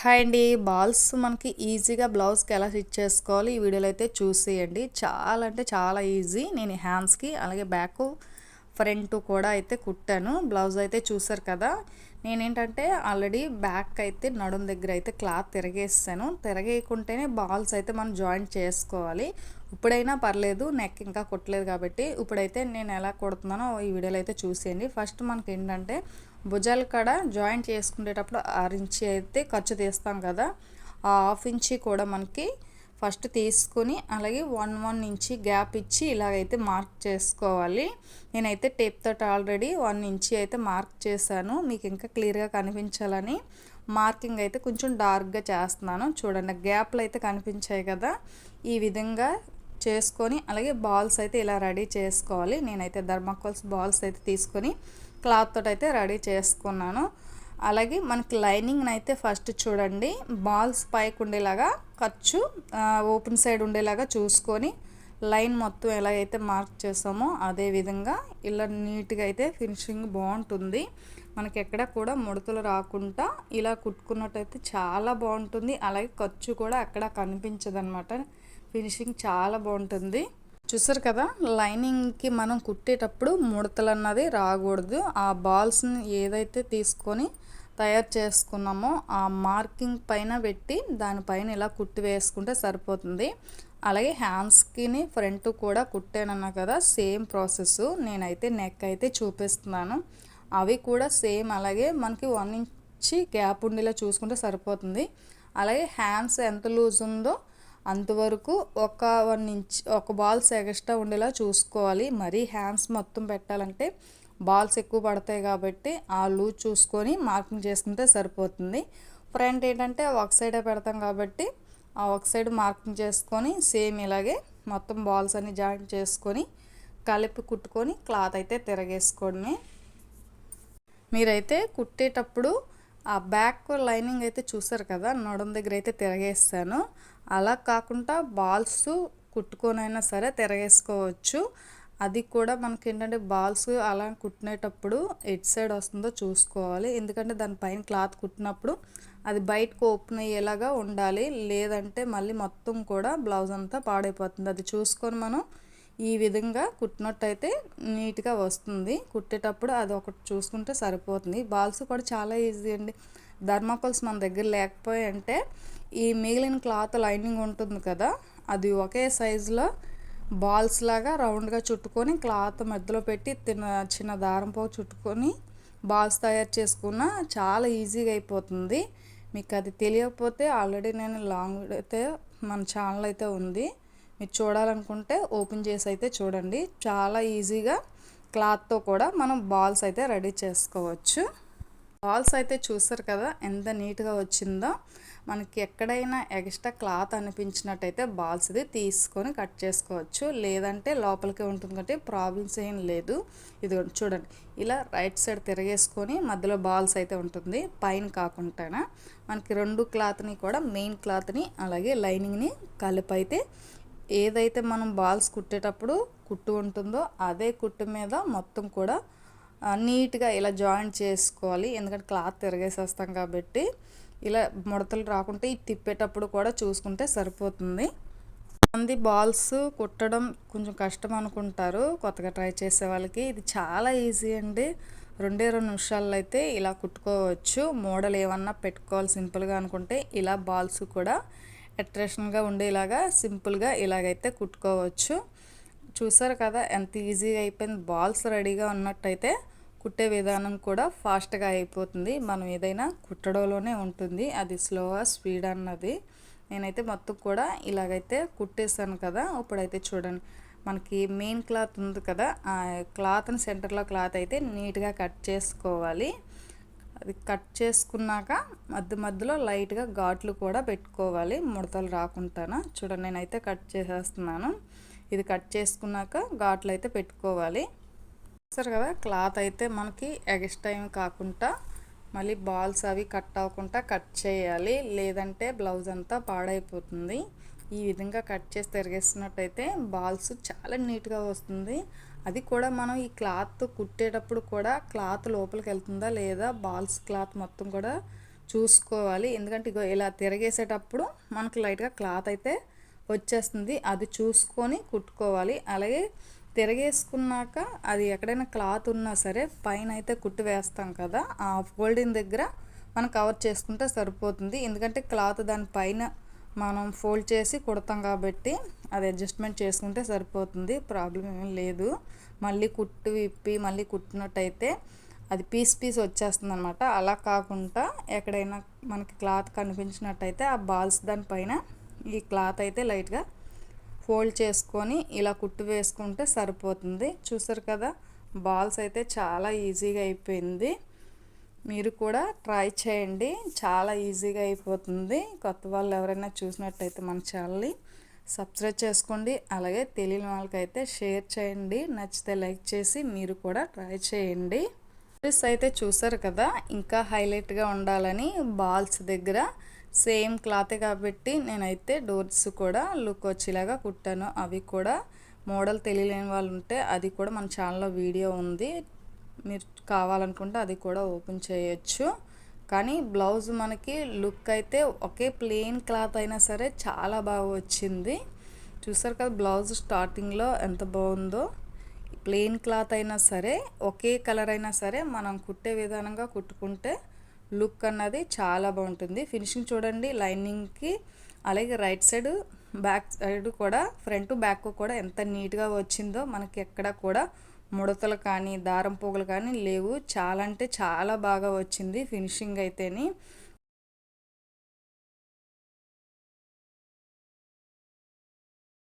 Hi అండి. Balls మనకి ఈజీగా బ్లౌజ్కి ఎలా స్టిచ్ చేసుకోవాలి ఈ వీడియోలో అయితే చూసేయండి. చాలా అంటే చాలా ఈజీ. నేను హ్యాండ్స్కి అలాగే బ్యాక్ ఫ్రంట్ కూడా అయితే కుట్టాను. బ్లౌజ్ అయితే చూసారు కదా. నేనేంటంటే ఆల్రెడీ బ్యాక్ అయితే నడుం దగ్గర అయితే క్లాత్ తిరగేసాను. తిరగేయకుంటేనే బాల్స్ అయితే మనం జాయింట్ చేసుకోవాలి. ఇప్పుడైనా పర్లేదు, నెక్ ఇంకా కుట్టలేదు కాబట్టి. ఇప్పుడైతే నేను ఎలా కుడుతున్నానో ఈ వీడియోలో అయితే చూసేయండి. ఫస్ట్ మనకి ఏంటంటే భుజాల కాడ జాయింట్ చేసుకునేటప్పుడు 6 ఇంచి అయితే ఖర్చు తీస్తాం కదా, ఆ 1/2 ఇంచి కూడా మనకి ఫస్ట్ తీసుకుని అలాగే 1 ఇంచి గ్యాప్ ఇచ్చి ఇలాగైతే మార్క్ చేసుకోవాలి. నేనైతే టేప్ తోటి ఆల్రెడీ 1 ఇంచి అయితే మార్క్ చేశాను. మీకు ఇంకా క్లియర్గా కనిపించాలని మార్కింగ్ అయితే కొంచెం డార్క్గా చేస్తున్నాను. చూడండి, గ్యాప్లు అయితే కనిపించాయి కదా, ఈ విధంగా చేసుకొని అలాగే బాల్స్ అయితే ఇలా రెడీ చేసుకోవాలి. నేనైతే థర్మాకోల్స్ బాల్స్ అయితే తీసుకొని క్లాత్ తోటి అయితే రెడీ చేసుకున్నాను. అలాగే మనకి లైనింగ్ అయితే ఫస్ట్ చూడండి, బాల్స్ పైకి ఉండేలాగా ఖర్చు ఓపెన్ సైడ్ ఉండేలాగా చూసుకొని లైన్ మొత్తం ఎలాగైతే మార్క్ చేసామో అదే విధంగా ఇలా నీట్గా అయితే ఫినిషింగ్ బాగుంటుంది. మనకి ఎక్కడ కూడా ముడతలు రాకుండా ఇలా కుట్టుకున్నట్టయితే చాలా బాగుంటుంది. అలాగే ఖర్చు కూడా అక్కడ కనిపించదనమాట. ఫినిషింగ్ చాలా బాగుంటుంది. చూసారు కదా, లైనింగ్కి మనం కుట్టేటప్పుడు ముడతలు అన్నది రాకూడదు. ఆ బాల్స్ని ఏదైతే తీసుకొని తయారు చేసుకున్నామో ఆ మార్కింగ్ పైన పెట్టి దానిపైన ఇలా కుట్టి వేసుకుంటే సరిపోతుంది. అలాగే హ్యాండ్స్కి ఫ్రంట్ కూడా కుట్టానన్నా కదా, సేమ్ ప్రాసెస్. నేనైతే నెక్ అయితే చూపిస్తున్నాను. అవి కూడా సేమ్ అలాగే మనకి 1 ఇంచి గ్యాప్ ఉండేలా చూసుకుంటే సరిపోతుంది. అలాగే హ్యాండ్స్ ఎంత లూజ్ ఉందో అంతవరకు ఒక 1 ఇంచ్ ఒక బాల్స్ ఎక్స్ట్రా ఉండేలా చూసుకోవాలి. మరీ హ్యాండ్స్ మొత్తం పెట్టాలంటే బాల్స్ ఎక్కువ పడతాయి కాబట్టి ఆ లూజ్ చూసుకొని మార్కింగ్ చేసుకుంటే సరిపోతుంది. ఫ్రంట్ ఏంటంటే ఒక సైడే పెడతాం కాబట్టి ఆ ఒక సైడ్ మార్కింగ్ చేసుకొని సేమ్ ఇలాగే మొత్తం బాల్స్ అన్ని జాయింట్ చేసుకొని కలిపి కుట్టుకొని క్లాత్ అయితే తిరగేసుకోండి. మీరైతే కుట్టేటప్పుడు ఆ బ్యాక్ లైనింగ్ అయితే చూసారు కదా, నడుం దగ్గర అయితే తిరగేస్తాను. అలా కాకుండా బాల్స్ కుట్టుకొనైనా సరే తిరగేసుకోవచ్చు. అది కూడా మనకి ఏంటంటే బాల్స్ అలా కుట్టినేటప్పుడు ఎట్ సైడ్ వస్తుందో చూసుకోవాలి. ఎందుకంటే దానిపైన క్లాత్ కుట్టినప్పుడు అది బయటకు ఓపెన్ అయ్యేలాగా ఉండాలి. లేదంటే మళ్ళీ మొత్తం కూడా బ్లౌజ్ అంతా పాడైపోతుంది. అది చూసుకొని మనం ఈ విధంగా కుట్టినట్టయితే నీట్గా వస్తుంది. కుట్టేటప్పుడు అది ఒకటి చూసుకుంటే సరిపోతుంది. బాల్స్ కూడా చాలా ఈజీ అండి. థర్మాకోల్స్ మన దగ్గర లేకపోయాయంటే ఈ మిగిలిన క్లాత్ లైనింగ్ ఉంటుంది కదా, అది ఒకే సైజులో బాల్స్ లాగా రౌండ్గా చుట్టుకొని క్లాత్ మధ్యలో పెట్టి చిన్న దారం పోగు చుట్టుకొని బాల్స్ తయారు చేసుకున్న చాలా ఈజీగా అయిపోతుంది. మీకు అది తెలియకపోతే ఆల్రెడీ నేను లాంగ్ అయితే మన ఛానల్ అయితే ఉంది, మీరు చూడాలనుకుంటే ఓపెన్ చేసి అయితే చూడండి. చాలా ఈజీగా క్లాత్తో కూడా మనం బాల్స్ అయితే రెడీ చేసుకోవచ్చు. బాల్స్ అయితే చూసారు కదా ఎంత నీట్గా వచ్చిందో. మనకి ఎక్కడైనా ఎక్స్ట్రా క్లాత్ అనిపించినట్టయితే బాల్స్ ఇది తీసుకొని కట్ చేసుకోవచ్చు. లేదంటే లోపలికే ఉంటుంది కాబట్టి ప్రాబ్లమ్స్ ఏం లేదు. ఇది చూడండి, ఇలా రైట్ సైడ్ తిరగేసుకొని మధ్యలో బాల్స్ అయితే ఉంటుంది. పైన కాకుండా మనకి 2 క్లాత్ని కూడా మెయిన్ క్లాత్ని అలాగే లైనింగ్ని కలిపి అయితే ఏదైతే మనం బాల్స్ కుట్టేటప్పుడు కుట్టు ఉంటుందో అదే కుట్టు మీద మొత్తం కూడా నీట్గా ఇలా జాయింట్ చేసుకోవాలి. ఎందుకంటే క్లాత్ తిరగేసేస్తాం కాబట్టి ఇలా ముడతలు రాకుంటే ఇది తిప్పేటప్పుడు కూడా చూసుకుంటే సరిపోతుంది. మంది బాల్స్ కుట్టడం కొంచెం కష్టం అనుకుంటారు కొత్తగా ట్రై చేసే వాళ్ళకి. ఇది చాలా ఈజీ అండి. 2 నిమిషాల్లో అయితే ఇలా కుట్టుకోవచ్చు. మోడల్ ఏమన్నా పెట్టుకోవాలి సింపుల్గా అనుకుంటే ఇలా బాల్స్ కూడా అట్రాక్షన్గా ఉండేలాగా సింపుల్గా ఇలాగైతే కుట్టుకోవచ్చు. చూసారు కదా ఎంత ఈజీగా అయిపోయింది. బాల్స్ రెడీగా ఉన్నట్టయితే కుట్టే విధానం కూడా ఫాస్ట్గా అయిపోతుంది. మనం ఏదైనా కుట్టడంలోనే ఉంటుంది, అది స్లోగా స్పీడ్ అన్నది. నేనైతే మొత్తం కూడా ఇలాగైతే కుట్టేసాను కదా. ఇప్పుడైతే చూడండి, మనకి మెయిన్ క్లాత్ ఉంది కదా, ఆ క్లాత్ని సెంటర్లో క్లాత్ అయితే నీట్గా కట్ చేసుకోవాలి. అది కట్ చేసుకున్నాక మధ్య మధ్యలో లైట్గా ఘాట్లు కూడా పెట్టుకోవాలి ముడతలు రాకుండా. చూడండి, నేనైతే కట్ చేసేస్తున్నాను. ఇది కట్ చేసుకున్నాక ఘాట్లు అయితే పెట్టుకోవాలి. సరే కదా, క్లాత్ అయితే మనకి ఎక్స్ట్రా టైం కాకుండా మళ్ళీ బాల్స్ అవి కట్ అవ్వకుండా కట్ చేయాలి. లేదంటే బ్లౌజ్ అంతా పాడైపోతుంది. ఈ విధంగా కట్ చేసి తిరిగేస్తున్నట్టయితే బాల్స్ చాలా నీట్గా వస్తుంది. అది కూడా మనం ఈ క్లాత్ కుట్టేటప్పుడు కూడా క్లాత్ లోపలికి వెళ్తుందా లేదా బాల్స్ క్లాత్ మొత్తం కూడా చూసుకోవాలి. ఎందుకంటే ఇగో ఇలా తిరగేసేటప్పుడు మనకు లైట్గా క్లాత్ అయితే వచ్చేస్తుంది, అది చూసుకొని కుట్టుకోవాలి. అలాగే తిరగేసుకున్నాక అది ఎక్కడైనా క్లాత్ ఉన్నా సరే పైన అయితే కుట్టు వేస్తాం కదా, ఆ ఫోల్డింగ్ దగ్గర మనం కవర్ చేసుకుంటే సరిపోతుంది. ఎందుకంటే క్లాత్ దానిపైన మనం ఫోల్డ్ చేసి కుడతాం కాబట్టి అది అడ్జస్ట్మెంట్ చేసుకుంటే సరిపోతుంది, ప్రాబ్లం ఏమీ లేదు. మళ్ళీ కుట్టు విప్పి మళ్ళీ కుట్టినట్టయితే అది పీస్ వచ్చేస్తుంది అనమాట. అలా కాకుండా ఎక్కడైనా మనకి క్లాత్ కనిపించినట్టయితే ఆ బాల్స్ దానిపైన ఈ క్లాత్ అయితే లైట్గా ఫోల్డ్ చేసుకొని ఇలా కుట్టు వేసుకుంటే సరిపోతుంది. చూసారు కదా, బాల్స్ అయితే చాలా ఈజీగా అయిపోయింది. మీరు కూడా ట్రై చేయండి, చాలా ఈజీగా అయిపోతుంది. కొత్త వాళ్ళు ఎవరైనా చూసినట్టయితే మన ఛానల్ని సబ్స్క్రైబ్ చేసుకోండి. అలాగే తెలియని వాళ్ళకైతే షేర్ చేయండి, నచ్చితే లైక్ చేసి మీరు కూడా ట్రై చేయండి. డ్రెస్ అయితే చూసారు కదా, ఇంకా హైలైట్గా ఉండాలని బాల్స్ దగ్గర సేమ్ క్లాతే కాబట్టి నేనైతే డోర్స్ కూడా లుక్ వచ్చేలాగా కుట్టాను. అవి కూడా మోడల్ తెలియలేని వాళ్ళు ఉంటే అది కూడా మన ఛానల్లో వీడియో ఉంది, మీరు కావాలనుకుంటే అది కూడా ఓపెన్ చేయొచ్చు. కానీ బ్లౌజ్ మనకి లుక్ అయితే ఒకే ప్లెయిన్ క్లాత్ అయినా సరే చాలా బాగా వచ్చింది. చూసారు కదా బ్లౌజ్ స్టార్టింగ్లో ఎంత బాగుందో. ప్లెయిన్ క్లాత్ అయినా సరే ఒకే కలర్ అయినా సరే మనం కుట్టే విధానంగా కుట్టుకుంటే లుక్ అన్నది చాలా బాగుంటుంది. ఫినిషింగ్ చూడండి లైనింగ్కి, అలాగే రైట్ సైడ్ బ్యాక్ సైడ్ కూడా ఫ్రంట్ బ్యాక్ కూడా ఎంత నీట్గా వచ్చిందో. మనకి ఎక్కడ కూడా ముడతలు కానీ దారం పోగులు కానీ లేవు. చాలా అంటే చాలా బాగా వచ్చింది ఫినిషింగ్ అయితేని.